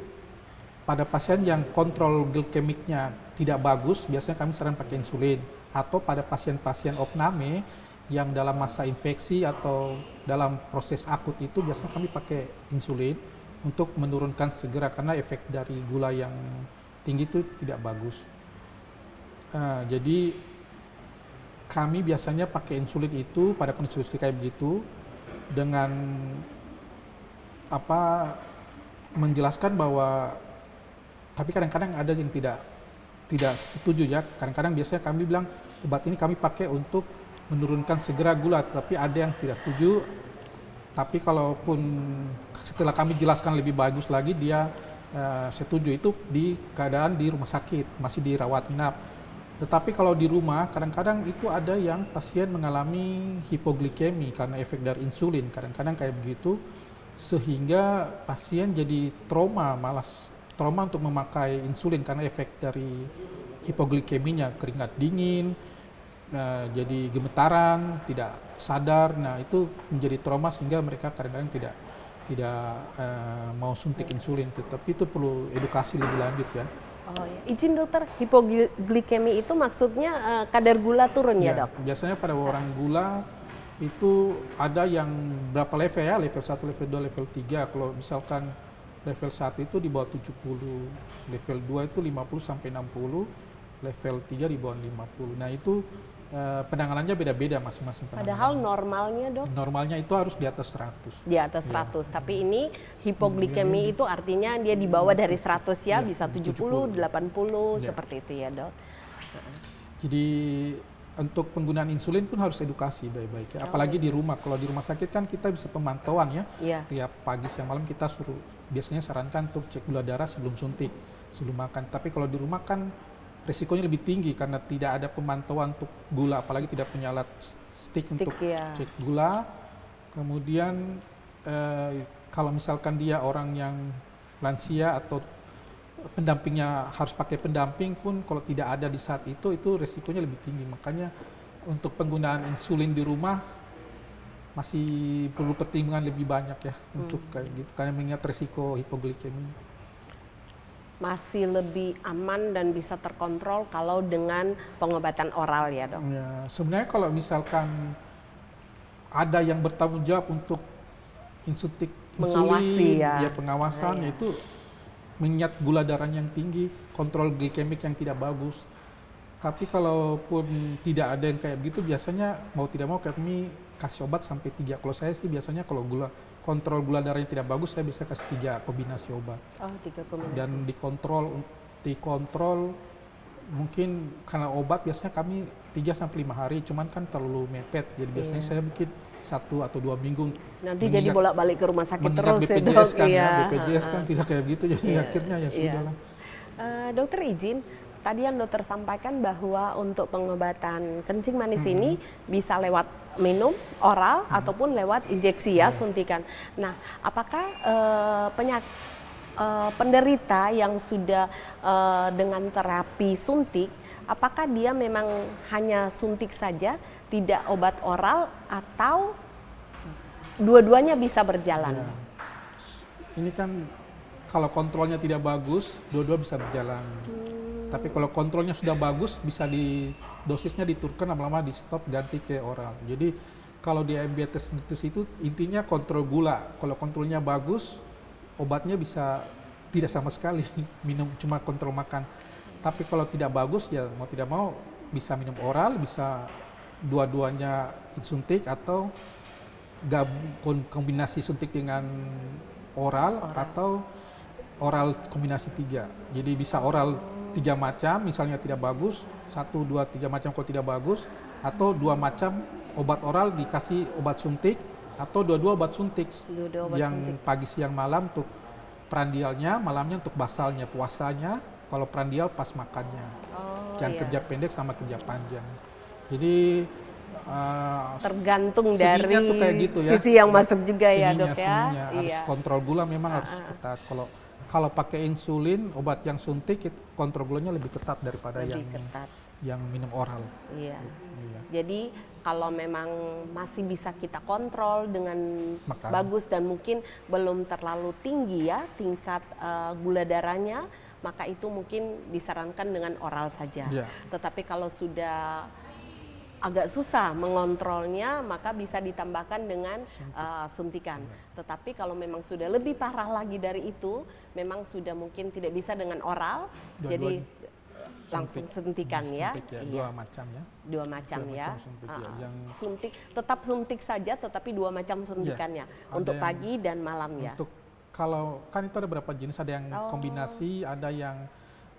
pada pasien yang kontrol glikemiknya tidak bagus, biasanya kami saran pakai insulin. Atau pada pasien-pasien opname yang dalam masa infeksi atau dalam proses akut itu biasanya kami pakai insulin untuk menurunkan segera karena efek dari gula yang tinggi itu tidak bagus. Jadi kami biasanya pakai insulin itu pada kondisi kayak begitu dengan menjelaskan bahwa, tapi kadang-kadang ada yang tidak setuju ya. Kadang-kadang biasanya kami bilang obat ini kami pakai untuk menurunkan segera gula, tapi ada yang tidak setuju. Tapi kalaupun setelah kami jelaskan lebih bagus lagi, dia setuju. Itu di keadaan di rumah sakit, masih dirawat inap. Tetapi kalau di rumah, kadang-kadang itu ada yang pasien mengalami hipoglikemi karena efek dari insulin. Kadang-kadang kayak begitu, sehingga pasien jadi trauma untuk memakai insulin karena efek dari hipoglikeminya, keringat dingin, jadi gemetaran, tidak sadar. Nah, itu menjadi trauma sehingga mereka kadang-kadang tidak mau suntik insulin. Tetapi itu perlu edukasi lebih lanjut ya. Oh ya, izin dokter, hipoglikemi itu maksudnya kadar gula turun ya, Dok? Biasanya pada orang gula itu ada yang berapa level ya, level 1, level 2, level 3. Kalau misalkan level 1 itu di bawah 70, level 2 itu 50 sampai 60, level 3 di bawah 50. Nah, itu penanganannya beda-beda masing-masing penanganan. Padahal normalnya, Dok? Normalnya itu harus di atas 100. Di atas 100, tapi ini hipoglikemi itu artinya dia di bawah dari 100 ya, bisa 70, 80, seperti itu ya, Dok. Jadi untuk penggunaan insulin pun harus edukasi baik-baik ya. Apalagi di rumah. Kalau di rumah sakit kan kita bisa pemantauan ya. Tiap pagi siang malam kita biasanya sarankan untuk cek gula darah sebelum suntik, sebelum makan. Tapi kalau di rumah kan risikonya lebih tinggi karena tidak ada pemantauan untuk gula, apalagi tidak punya alat stick untuk cek gula. Kemudian kalau misalkan dia orang yang lansia atau pendampingnya harus pakai pendamping pun, kalau tidak ada di saat itu risikonya lebih tinggi. Makanya untuk penggunaan insulin di rumah masih perlu pertimbangan lebih banyak ya untuk kayak gitu, karena mengingat risiko hipoglikemi. Masih lebih aman dan bisa terkontrol kalau dengan pengobatan oral ya, Dok? Ya, sebenarnya kalau misalkan ada yang bertanggung jawab untuk suntik insulin, pengawasan itu mengingat gula darah yang tinggi, kontrol glikemik yang tidak bagus. Tapi kalaupun tidak ada yang kayak begitu, biasanya mau tidak mau kami kasih obat sampai 3. Kalau saya sih biasanya kalau kontrol gula darahnya tidak bagus, saya bisa kasih 3 kombinasi obat. Oh, 3 kombinasi. Dan dikontrol mungkin karena obat biasanya kami 3-5 hari, cuman kan terlalu mepet. Jadi biasanya saya bikin 1 atau 2 minggu. Nanti jadi bolak-balik ke rumah sakit terus ya, Dok. Kan, BPJS kan tidak kayak gitu, jadi akhirnya ya sudahlah. Dokter izin, tadi yang dokter sampaikan bahwa untuk pengobatan kencing manis ini bisa lewat minum oral ataupun lewat injeksi ya, suntikan. Nah, apakah penderita yang sudah dengan terapi suntik, apakah dia memang hanya suntik saja, tidak obat oral, atau dua-duanya bisa berjalan? Ini kan kalau kontrolnya tidak bagus, dua-dua bisa berjalan. Tapi kalau kontrolnya sudah bagus, bisa dosisnya diturunkan, lama-lama di stop, ganti ke oral. Jadi kalau diabetes mellitus itu intinya kontrol gula. Kalau kontrolnya bagus, obatnya bisa tidak sama sekali, minum cuma kontrol makan. Tapi kalau tidak bagus, ya mau tidak mau bisa minum oral, bisa dua-duanya suntik, atau kombinasi suntik dengan oral. Atau oral kombinasi 3. Jadi bisa oral 3 macam, misalnya tidak bagus, 1, 2, 3 macam kalau tidak bagus, atau 2 macam obat oral dikasih obat suntik, atau dua-dua obat suntik, yang pagi siang malam untuk prandialnya, malamnya untuk basalnya, puasanya, kalau prandial pas makannya. Yang kerja pendek sama kerja panjang. Jadi Tergantung seninya dari tuh kayak gitu ya. sisi yang masuk juga ya Seninya, dok ya. seninya. Harus Iya. kontrol gula memang harus ketat. Kalau pakai insulin, obat yang suntik itu kontrol gulanya lebih ketat daripada Lebih ketat. yang minum oral. Iya. Iya. Jadi kalau memang masih bisa kita kontrol dengan Makan. bagus dan mungkin belum terlalu tinggi ya tingkat gula darahnya, maka itu mungkin disarankan dengan oral saja. Iya. Tetapi kalau sudah agak susah mengontrolnya, maka bisa ditambahkan dengan suntikan. Tetapi kalau memang sudah lebih parah lagi dari itu, memang sudah mungkin tidak bisa dengan oral, jadi langsung suntikan ya. Suntik ya, Iya. dua macam ya. Dua macam ya. macam suntik ya, yang Suntik, tetap suntik saja, tetapi dua macam suntikannya ada untuk yang pagi dan malam ya. Untuk kalau kan itu ada beberapa jenis, ada yang kombinasi, ada yang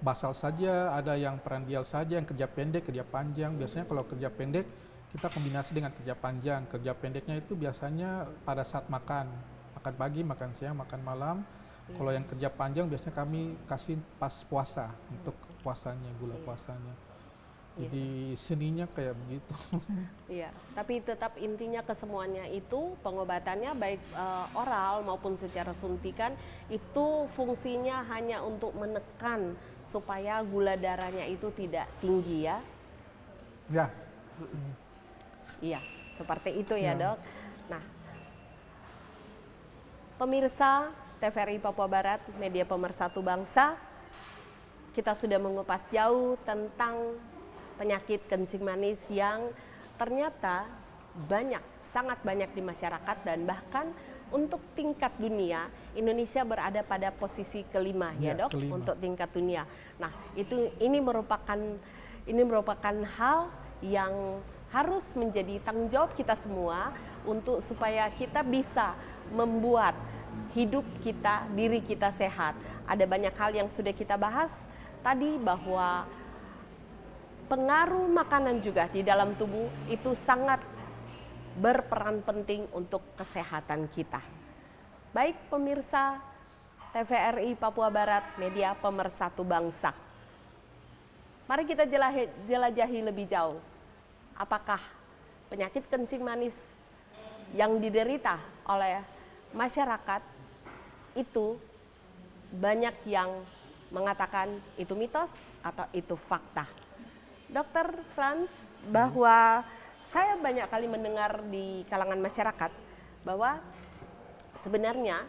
basal saja, ada yang perandial saja, yang kerja pendek, kerja panjang. Biasanya kalau kerja pendek kita kombinasi dengan kerja panjang. Kerja pendeknya itu biasanya pada saat makan pagi, makan siang, makan malam. Kalau yang kerja panjang biasanya kami kasih pas puasa untuk puasanya, gula puasanya. Jadi seninya kayak begitu. Iya, tapi tetap intinya kesemuanya itu pengobatannya baik oral maupun secara suntikan itu fungsinya hanya untuk menekan supaya gula darahnya itu tidak tinggi ya. Ya, Iya, seperti itu ya dok. Nah, pemirsa TVRI Papua Barat, media pemersatu bangsa, kita sudah mengupas jauh tentang penyakit kencing manis yang ternyata sangat banyak di masyarakat dan bahkan untuk tingkat dunia Indonesia berada pada posisi kelima ya dok kelima. untuk tingkat dunia. Nah ini merupakan hal yang harus menjadi tanggung jawab kita semua untuk supaya kita bisa membuat hidup kita, diri kita sehat. Ada banyak hal yang sudah kita bahas tadi bahwa pengaruh makanan juga di dalam tubuh itu sangat berperan penting untuk kesehatan kita. Baik pemirsa TVRI Papua Barat, media pemersatu bangsa. Mari kita jelajahi lebih jauh. Apakah penyakit kencing manis yang diderita oleh masyarakat itu banyak yang mengatakan itu mitos atau itu fakta. Dr. Franz, bahwa saya banyak kali mendengar di kalangan masyarakat bahwa sebenarnya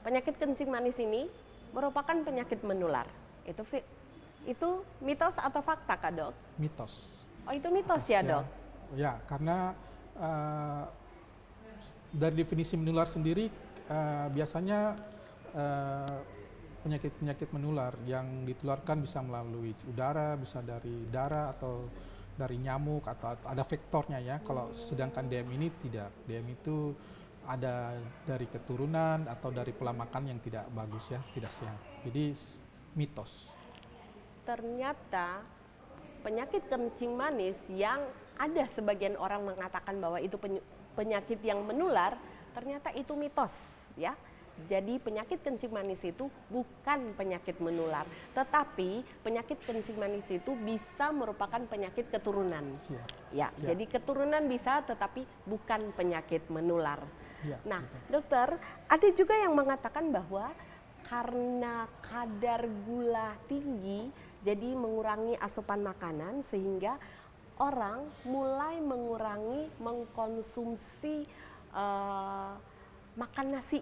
penyakit kencing manis ini merupakan penyakit menular. Itu mitos atau fakta Kak Dok? mitos. Oh itu mitos ya Dok? Ya, karena dari definisi menular sendiri biasanya penyakit-penyakit menular yang ditularkan bisa melalui udara, bisa dari darah atau dari nyamuk atau ada vektornya ya. Kalau sedangkan DM ini tidak. DM itu ada dari keturunan atau dari pola makan yang tidak bagus ya, tidak sehat. Jadi mitos. Ternyata penyakit kencing manis yang ada sebagian orang mengatakan bahwa itu penyakit yang menular, ternyata itu mitos ya. Jadi penyakit kencing manis itu bukan penyakit menular, tetapi penyakit kencing manis itu bisa merupakan penyakit keturunan. Ya, jadi keturunan bisa, tetapi bukan penyakit menular. Nah, dokter, ada juga yang mengatakan bahwa karena kadar gula tinggi, jadi mengurangi asupan makanan sehingga orang mulai mengurangi mengkonsumsi makan nasi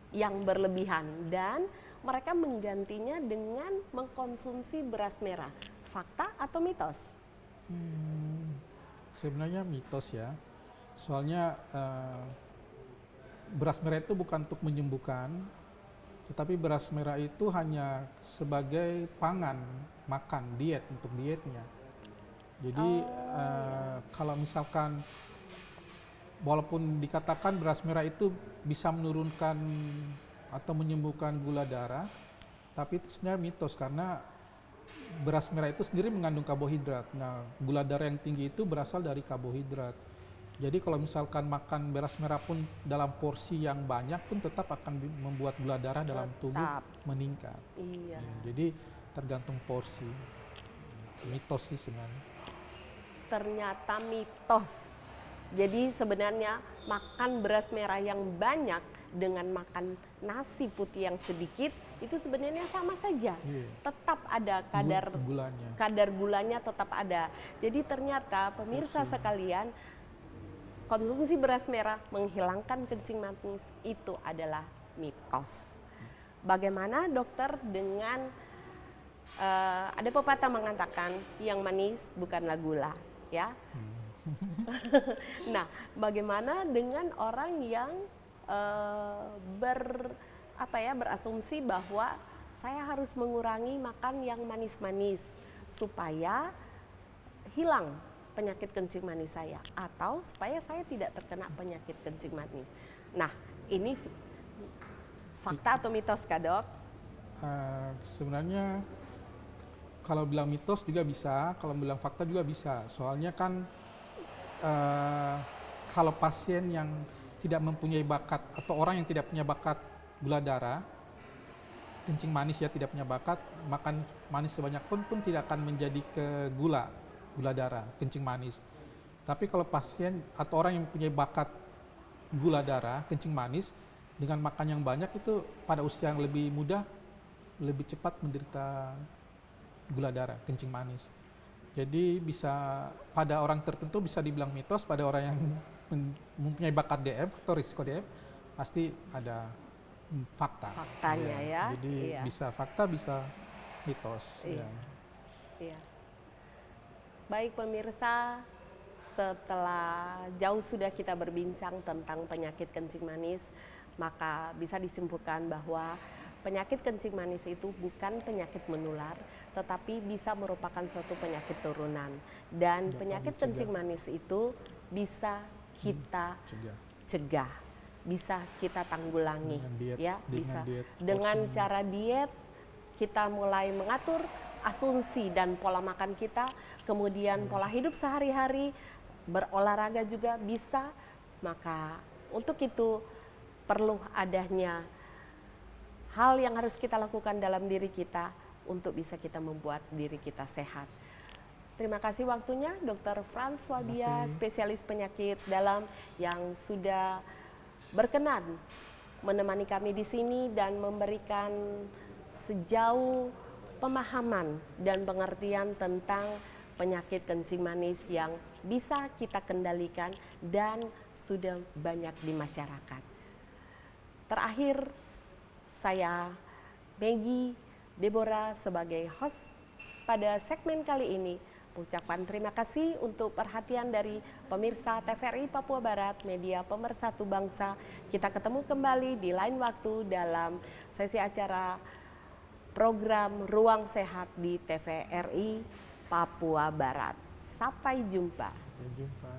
yang berlebihan dan mereka menggantinya dengan mengkonsumsi beras merah. Fakta atau mitos? Sebenarnya mitos ya. Soalnya beras merah itu bukan untuk menyembuhkan, tetapi beras merah itu hanya sebagai pangan, makan, diet, untuk dietnya. Jadi kalau misalkan walaupun dikatakan beras merah itu bisa menurunkan atau menyembuhkan gula darah, tapi itu sebenarnya mitos karena beras merah itu sendiri mengandung karbohidrat. Nah, gula darah yang tinggi itu berasal dari karbohidrat. Jadi kalau misalkan makan beras merah pun dalam porsi yang banyak pun tetap akan membuat gula darah dalam tubuh meningkat. Iya. Ya, jadi tergantung porsi. Mitos sih sebenarnya. Ternyata mitos. Jadi sebenarnya makan beras merah yang banyak dengan makan nasi putih yang sedikit itu sebenarnya sama saja. Iya. Tetap ada Gulanya. kadar gulanya tetap ada. Jadi ternyata pemirsa sekalian, konsumsi beras merah menghilangkan kencing manis itu adalah mitos. Bagaimana dokter dengan ada pepatah mengatakan yang manis bukanlah gula, ya. Nah, bagaimana dengan orang yang berasumsi bahwa saya harus mengurangi makan yang manis-manis supaya hilang penyakit kencing manis saya atau supaya saya tidak terkena penyakit kencing manis. Nah, ini fakta atau mitos, Kak Dok? Sebenarnya kalau bilang mitos juga bisa, kalau bilang fakta juga bisa. Soalnya kan kalau pasien yang tidak mempunyai bakat atau orang yang tidak punya bakat gula darah, kencing manis ya tidak punya bakat, makan manis sebanyak pun tidak akan menjadi ke gula darah, kencing manis. Tapi kalau pasien atau orang yang mempunyai bakat gula darah, kencing manis, dengan makan yang banyak itu pada usia yang lebih muda, lebih cepat menderita gula darah, kencing manis. Jadi bisa pada orang tertentu bisa dibilang mitos, pada orang yang mempunyai bakat DF atau risiko DF pasti ada faktanya ya. Jadi bisa fakta bisa mitos. Iya. Iya. Baik pemirsa, setelah jauh sudah kita berbincang tentang penyakit kencing manis, maka bisa disimpulkan bahwa penyakit kencing manis itu bukan penyakit menular, tetapi bisa merupakan suatu penyakit turunan. Dan penyakit kencing manis itu bisa kita cegah, bisa kita tanggulangi, bisa dengan cara diet. Kita mulai mengatur asumsi dan pola makan kita, kemudian pola hidup sehari-hari, berolahraga juga bisa. Maka untuk itu perlu adanya hal yang harus kita lakukan dalam diri kita untuk bisa kita membuat diri kita sehat. Terima kasih waktunya Dr. Frans Wabia, spesialis penyakit dalam yang sudah berkenan menemani kami di sini dan memberikan sejauh pemahaman dan pengertian tentang penyakit kencing manis yang bisa kita kendalikan dan sudah banyak di masyarakat. Terakhir, saya Maggie Deborah sebagai host pada segmen kali ini ucapan terima kasih untuk perhatian dari pemirsa TVRI Papua Barat, media pemersatu bangsa. Kita ketemu kembali di lain waktu dalam sesi acara program Ruang Sehat di TVRI Papua Barat. Sampai jumpa. Sampai jumpa.